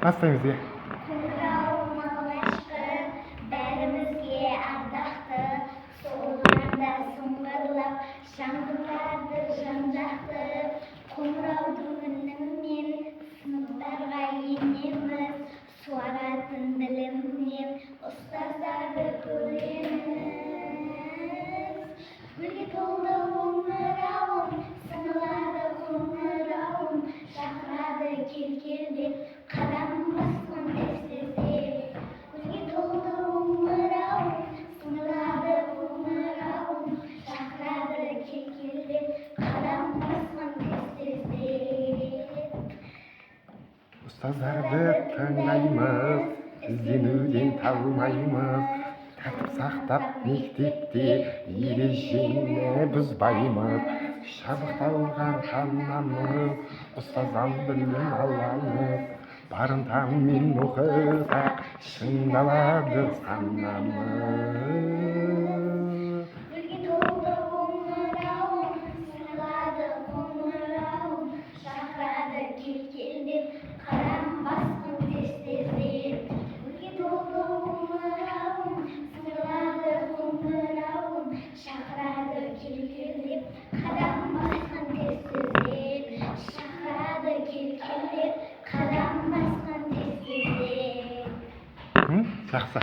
Настроеңіз иә. Қоңырауым алғашқы, бәрімізге ардақты, соғылғанда сыңғырлап, жаңғырады жан-жақты. Қоңыраудың үнімен сыныптарға енеміз, суаратын білімнен ұстаздарды көреміз. Гүлге толды қоңырауым, сыңғырлады қоңырауым, шақырады кел деп, қадам басқан тез-тездеп. Гүлге толды қоңырауым, сыңғырлады қоңырауым, шақырады кел деп, қадам басқан тез-тездеп. Ұстаздарды тыңдаймыз, ізденуден талмаймыз. Тәртіп сақтап мектепте ережені бұзбаймыз. Шабақталған қанамыз, ұстаздан білім аламыз. Барынтамен оқысақ, шыңдалады санамыз. Гүлге толды қоңырауым, сыңғырлады қоңырауым, шақырады кел деп, қадам басқан тез-тездеп. Гүлге толды қоңырауым, сыңғырлады қоңырауым, шақырады кел деп, қадам басқан тез-тездеп. Шақырады кел деп, қадам басқан тез-тездеп. Жақсы.